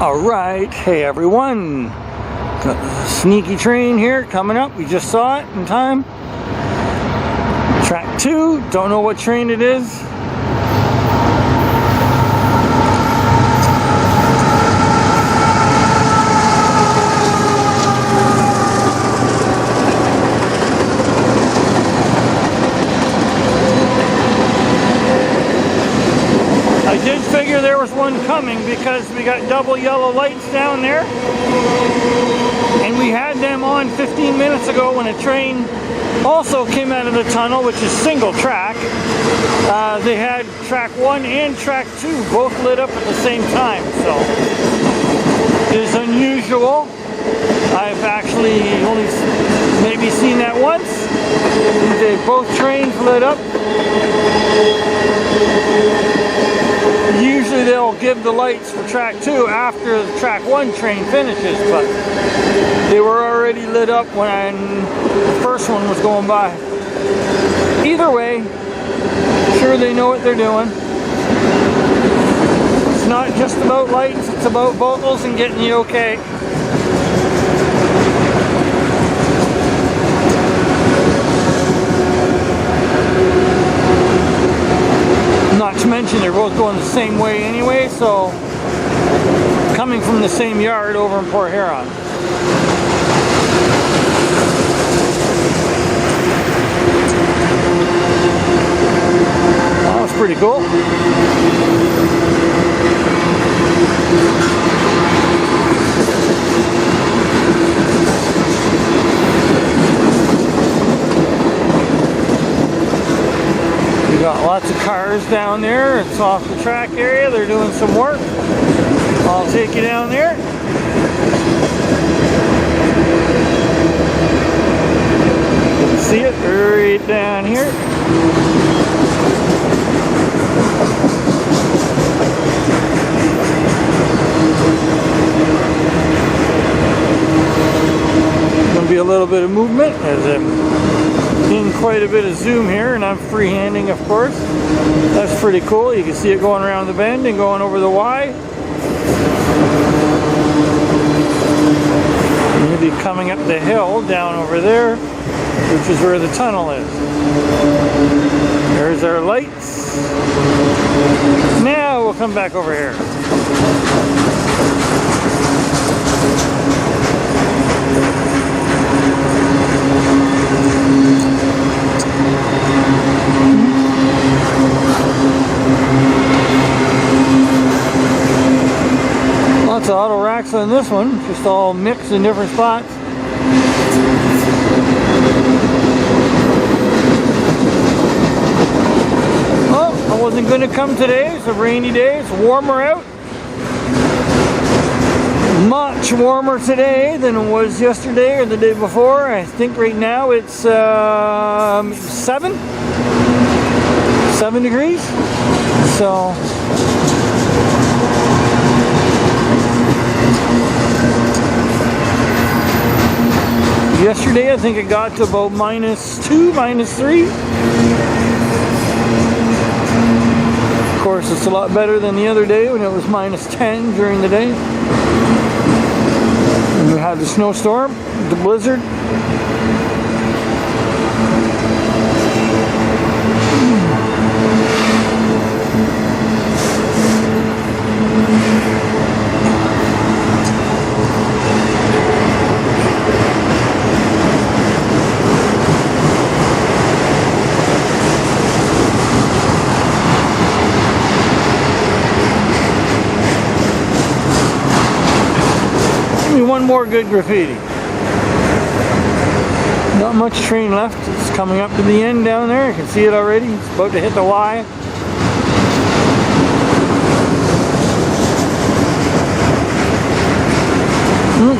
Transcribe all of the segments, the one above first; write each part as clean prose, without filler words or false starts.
Alright, hey everyone. Got a sneaky train here coming up. We just saw it in time. Track 2, don't know what train it is. I did figure there was one coming because we got double yellow lights down there, and we had them on 15 minutes ago when a train also came out of the tunnel, which is single track. They had track 1 and track 2 both lit up at the same time, so it is unusual. I've actually only maybe seen that once. They both trains lit up. Usually they'll give the lights for track 2 after the track 1 train finishes, but they were already lit up when the first one was going by. Either way, sure they know what they're doing. It's not just about lights, it's about vocals and getting you okay. Not to mention they're both going the same way anyway, so coming from the same yard over in Port Huron. That was pretty cool. Got lots of cars down there. It's off the track area. They're doing some work. I'll take you down there. You can see it right down here. Gonna be a little bit of movement as I'm in quite a bit of zoom here, and I'm freehanding, of course. That's pretty cool. You can see it going around the bend and going over the Y. And you'll be coming up the hill down over there, which is where the tunnel is. There's our lights. Now we'll come back over here. Lots of Autoracks on this one, just all mixed in different spots. Well, I wasn't going to come today. It's a rainy day. It's warmer out. Much warmer today than it was yesterday or the day before. I think right now it's 7 degrees. So yesterday I think it got to about -2, -3. Of course, it's a lot better than the other day when it was -10 during the day. And we had the snowstorm, the blizzard. One more good graffiti. Not much train left. It's coming up to the end down there. You can see it already. It's about to hit the Y.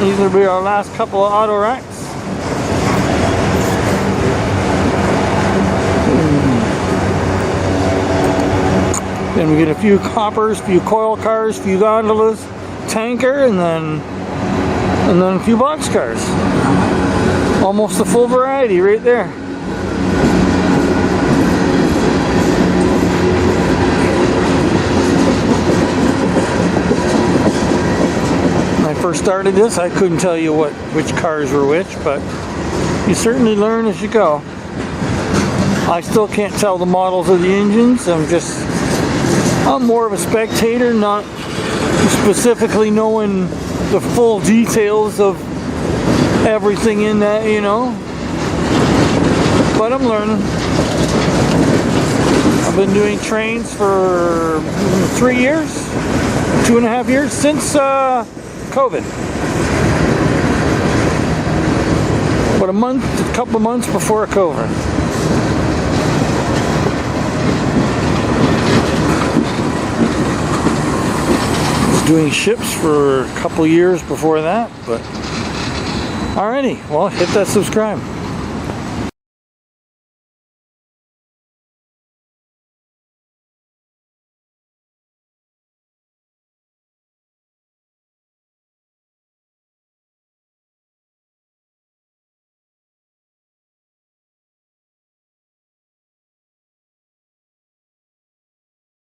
These will be our last couple of Autoracks. Then we get a few coppers, a few coil cars, a few gondolas, tanker, and then a few boxcars. Almost a full variety right there. first started this, I couldn't tell you which cars were which, but you certainly learn as you go. I still can't tell the models of the engines. I'm more of a spectator, not specifically knowing the full details of everything in that, you know. But I'm learning. I've been doing trains for 3 years, 2.5 years, since COVID. But a couple of months before COVID. Was doing ships for a couple years before that, but alrighty, well, hit that subscribe.